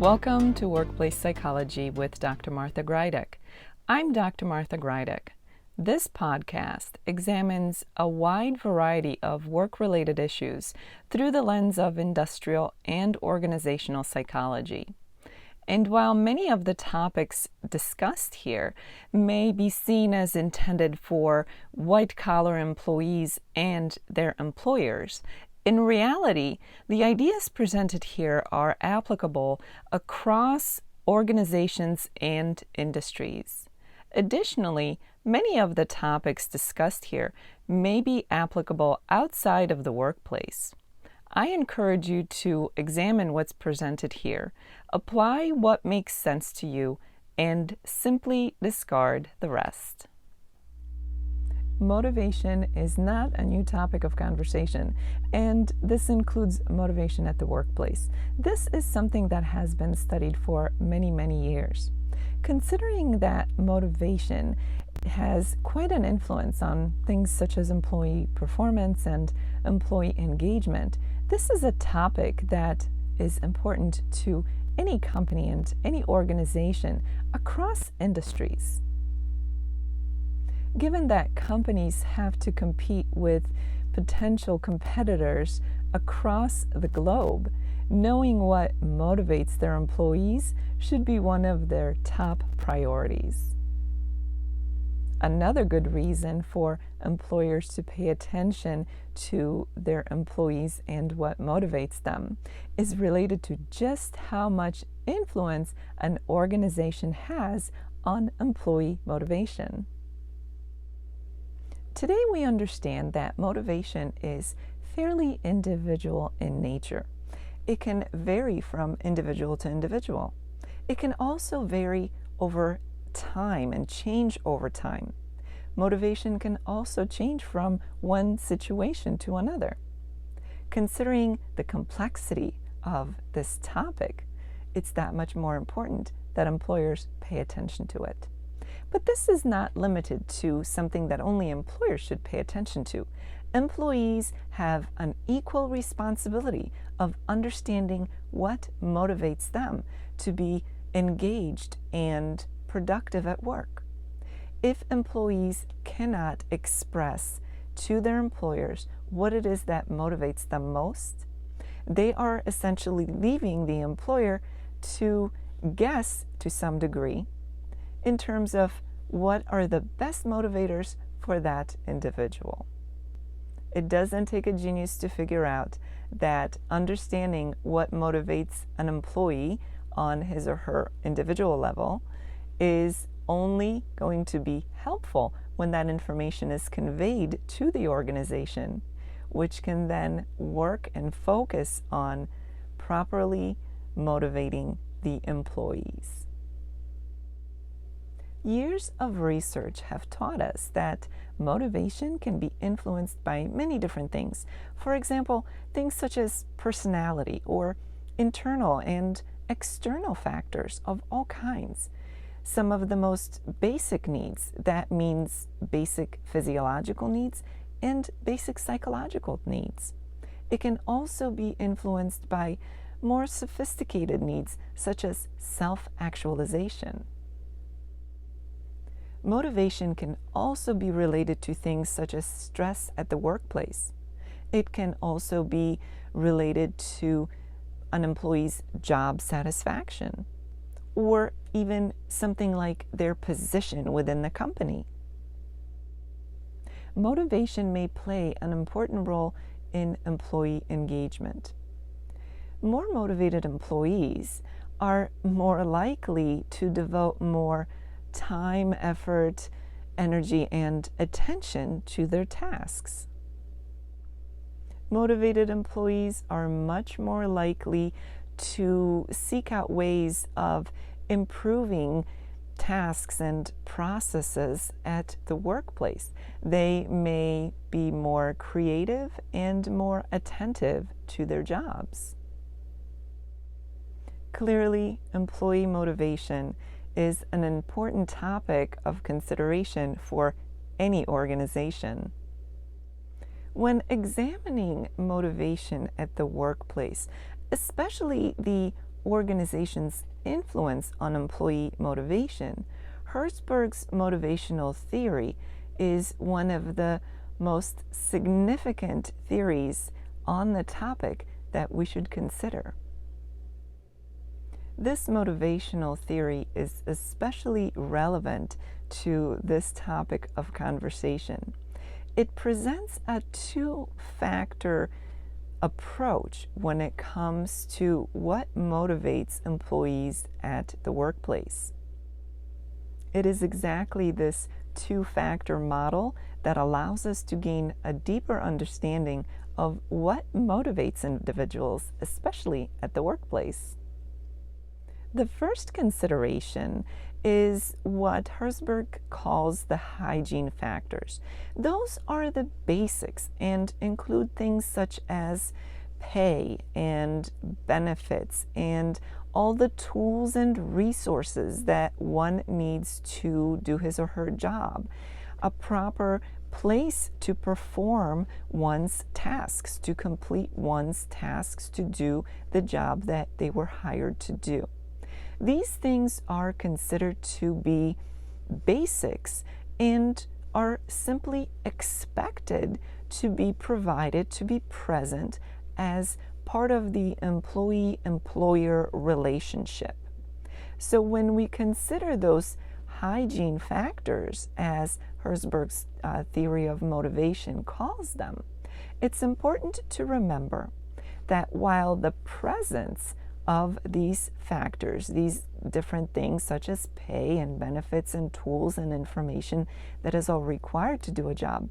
Welcome to Workplace Psychology with Dr. Martha Greidick. I'm Dr. Martha Greidick. This podcast examines a wide variety of work-related issues through the lens of industrial and organizational psychology. And while many of the topics discussed here may be seen as intended for white-collar employees and their employers, in reality, the ideas presented here are applicable across organizations and industries. Additionally, many of the topics discussed here may be applicable outside of the workplace. I encourage you to examine what's presented here, apply what makes sense to you, and simply discard the rest. Motivation is not a new topic of conversation, and this includes motivation at the workplace. This is something that has been studied for many, many years. Considering that motivation has quite an influence on things such as employee performance and employee engagement, this is a topic that is important to any company and any organization across industries. Given that companies have to compete with potential competitors across the globe, knowing what motivates their employees should be one of their top priorities. Another good reason for employers to pay attention to their employees and what motivates them is related to just how much influence an organization has on employee motivation. Today we understand that motivation is fairly individual in nature. It can vary from individual to individual. It can also vary over time and change over time. Motivation can also change from one situation to another. Considering the complexity of this topic, it's that much more important that employers pay attention to it. But this is not limited to something that only employers should pay attention to. Employees have an equal responsibility of understanding what motivates them to be engaged and productive at work. If employees cannot express to their employers what it is that motivates them most, they are essentially leaving the employer to guess to some degree in terms of what are the best motivators for that individual. It doesn't take a genius to figure out that understanding what motivates an employee on his or her individual level is only going to be helpful when that information is conveyed to the organization, which can then work and focus on properly motivating the employees. Years of research have taught us that motivation can be influenced by many different things. For example, things such as personality or internal and external factors of all kinds. Some of the most basic needs, that means basic physiological needs and basic psychological needs. It can also be influenced by more sophisticated needs such as self-actualization. Motivation can also be related to things such as stress at the workplace. It can also be related to an employee's job satisfaction, or even something like their position within the company. Motivation may play an important role in employee engagement. More motivated employees are more likely to devote more time, effort, energy, and attention to their tasks. Motivated employees are much more likely to seek out ways of improving tasks and processes at the workplace. They may be more creative and more attentive to their jobs. Clearly, employee motivation is an important topic of consideration for any organization. When examining motivation at the workplace, especially the organization's influence on employee motivation, Herzberg's motivational theory is one of the most significant theories on the topic that we should consider. This motivational theory is especially relevant to this topic of conversation. It presents a two-factor approach when it comes to what motivates employees at the workplace. It is exactly this two-factor model that allows us to gain a deeper understanding of what motivates individuals, especially at the workplace. The first consideration is what Herzberg calls the hygiene factors. Those are the basics and include things such as pay and benefits and all the tools and resources that one needs to do his or her job, a proper place to perform one's tasks, to complete one's tasks, to do the job that they were hired to do. These things are considered to be basics and are simply expected to be provided, to be present as part of the employee-employer relationship. So when we consider those hygiene factors, as Herzberg's theory of motivation calls them, it's important to remember that while the presence of these factors, these different things such as pay and benefits and tools and information that is all required to do a job,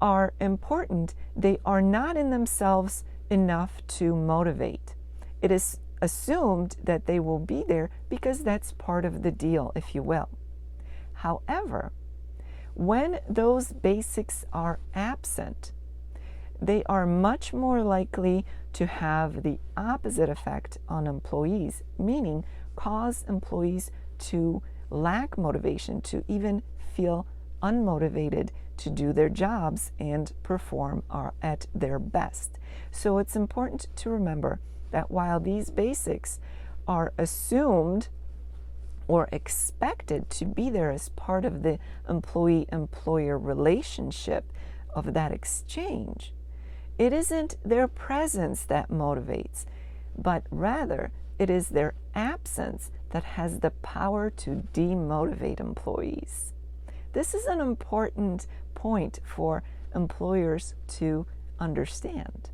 are important, they are not in themselves enough to motivate. It is assumed that they will be there because that's part of the deal, if you will. However, when those basics are absent, they are much more likely to have the opposite effect on employees, meaning cause employees to lack motivation, to even feel unmotivated to do their jobs and perform at their best. So it's important to remember that while these basics are assumed or expected to be there as part of the employee-employer relationship of that exchange, it isn't their presence that motivates, but rather it is their absence that has the power to demotivate employees. This is an important point for employers to understand.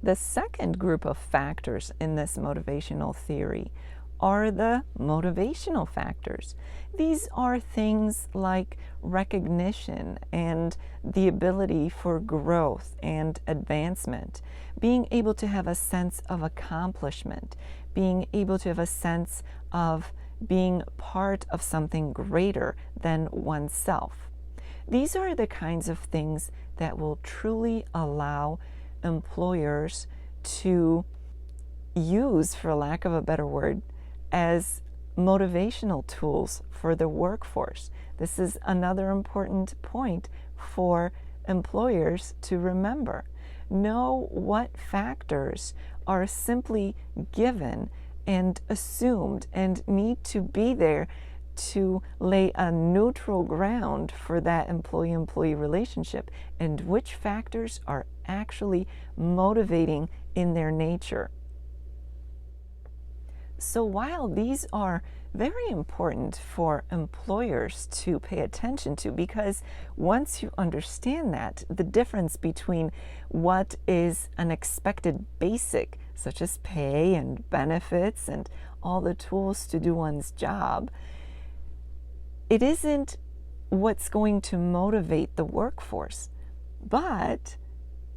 The second group of factors in this motivational theory are the motivational factors. These are things like recognition and the ability for growth and advancement, being able to have a sense of accomplishment, being able to have a sense of being part of something greater than oneself. These are the kinds of things that will truly allow employers to use, for lack of a better word, as motivational tools for the workforce. This is another important point for employers to remember. Know what factors are simply given and assumed and need to be there to lay a neutral ground for that employee-employee relationship, and which factors are actually motivating in their nature. So while these are very important for employers to pay attention to, because once you understand that, the difference between what is an expected basic, such as pay and benefits and all the tools to do one's job, it isn't what's going to motivate the workforce, but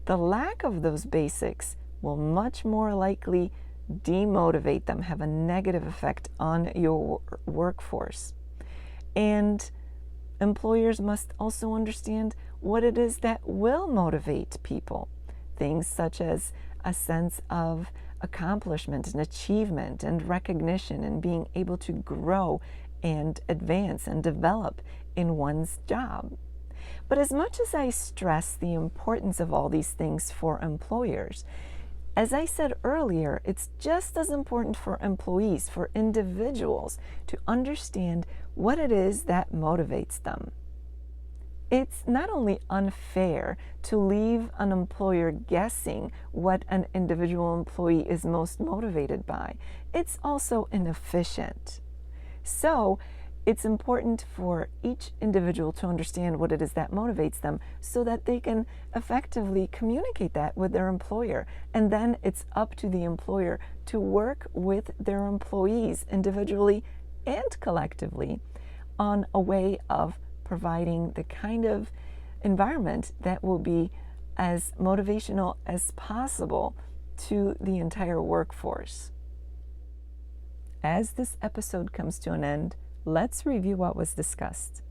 the lack of those basics will much more likely demotivate them, have a negative effect on your workforce. And employers must also understand what it is that will motivate people. Things such as a sense of accomplishment and achievement and recognition and being able to grow and advance and develop in one's job. But as much as I stress the importance of all these things for employers, As I said earlier, it's just as important for employees, for individuals, to understand what it is that motivates them. It's not only unfair to leave an employer guessing what an individual employee is most motivated by, it's also inefficient. So, it's important for each individual to understand what it is that motivates them so that they can effectively communicate that with their employer. And then it's up to the employer to work with their employees individually and collectively on a way of providing the kind of environment that will be as motivational as possible to the entire workforce. As this episode comes to an end, let's review what was discussed.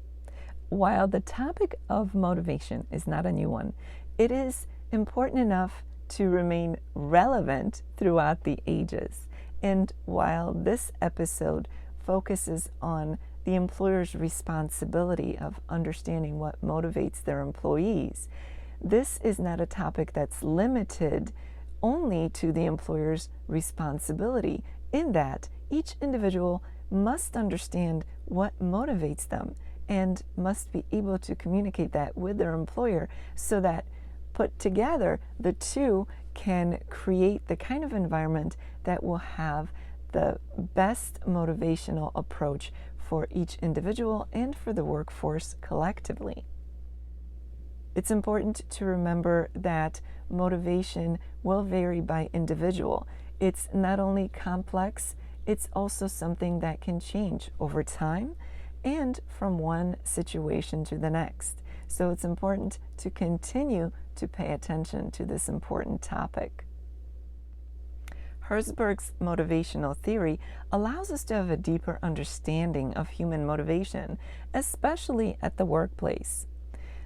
While the topic of motivation is not a new one, it is important enough to remain relevant throughout the ages. And while this episode focuses on the employer's responsibility of understanding what motivates their employees, this is not a topic that's limited only to the employer's responsibility, in that each individual must understand what motivates them and must be able to communicate that with their employer so that put together the two can create the kind of environment that will have the best motivational approach for each individual and for the workforce collectively. It's important to remember that motivation will vary by individual. It's not only complex, it's also something that can change over time and from one situation to the next. So it's important to continue to pay attention to this important topic. Herzberg's motivational theory allows us to have a deeper understanding of human motivation, especially at the workplace.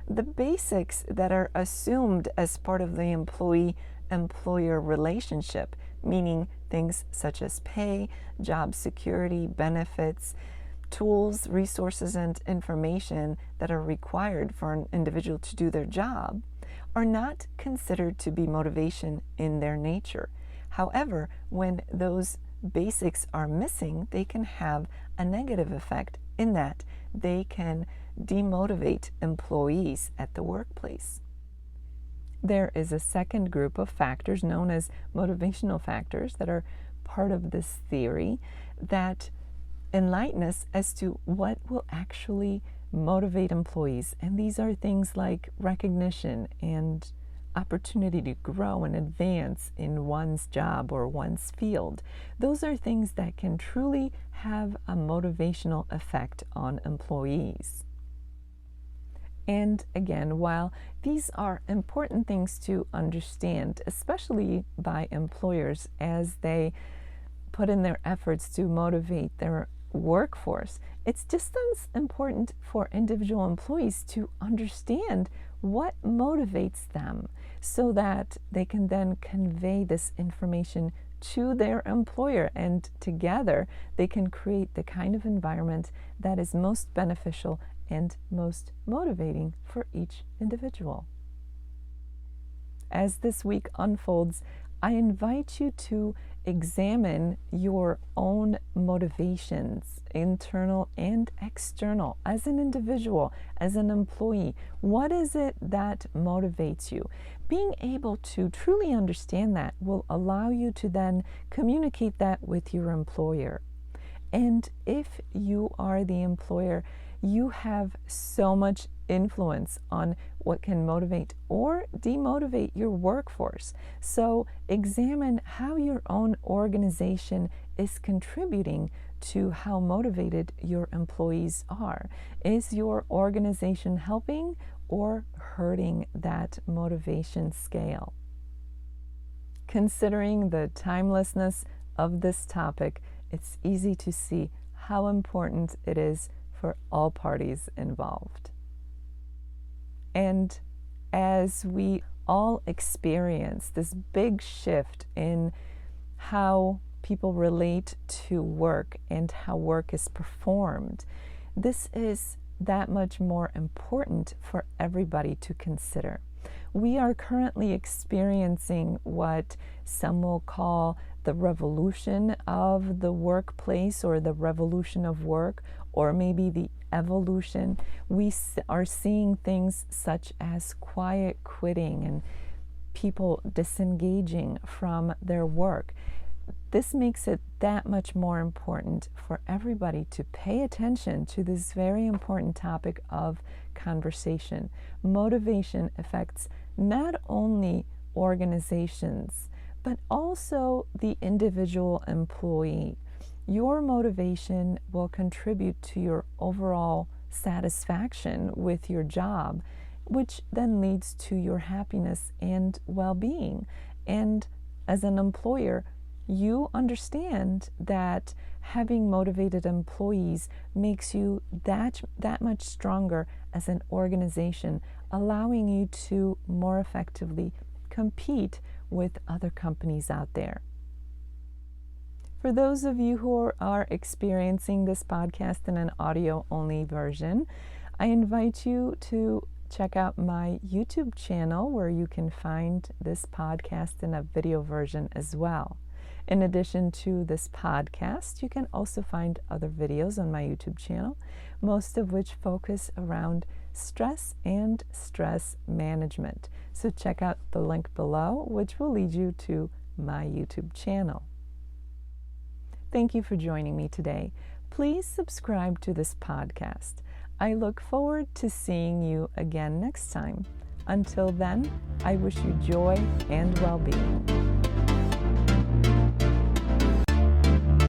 The basics that are assumed as part of the employee-employer relationship, meaning things such as pay, job security, benefits, tools, resources, and information that are required for an individual to do their job, are not considered to be motivation in their nature. However, when those basics are missing, they can have a negative effect in that they can demotivate employees at the workplace. There is a second group of factors known as motivational factors that are part of this theory that enlighten us as to what will actually motivate employees. And these are things like recognition and opportunity to grow and advance in one's job or one's field. Those are things that can truly have a motivational effect on employees. And again, while these are important things to understand, especially by employers as they put in their efforts to motivate their workforce, it's just as important for individual employees to understand what motivates them so that they can then convey this information to their employer, and together they can create the kind of environment that is most beneficial and most motivating for each individual. As this week unfolds, I invite you to examine your own motivations, internal and external, as an individual, as an employee. What is it that motivates you? Being able to truly understand that will allow you to then communicate that with your employer. And if you are the employer, you have so much influence on what can motivate or demotivate your workforce. So examine how your own organization is contributing to how motivated your employees are. Is your organization helping or hurting that motivation scale? Considering the timelessness of this topic, it's easy to see how important it is for all parties involved. And as we all experience this big shift in how people relate to work and how work is performed, this is that much more important for everybody to consider. We are currently experiencing what some will call the revolution of the workplace, or the revolution of work, or maybe the evolution. We are seeing things such as quiet quitting and people disengaging from their work. This makes it that much more important for everybody to pay attention to this very important topic of conversation. Motivation affects not only organizations, but also the individual employee. Your motivation will contribute to your overall satisfaction with your job, which then leads to your happiness and well-being. And as an employer, you understand that having motivated employees makes you that much stronger as an organization, allowing you to more effectively compete with other companies out there. For those of you who are experiencing this podcast in an audio-only version, I invite you to check out my YouTube channel, where you can find this podcast in a video version as well. In addition to this podcast, you can also find other videos on my YouTube channel, most of which focus around stress and stress management. So check out the link below, which will lead you to my YouTube channel. Thank you for joining me today. Please subscribe to this podcast. I look forward to seeing you again next time. Until then, I wish you joy and well-being.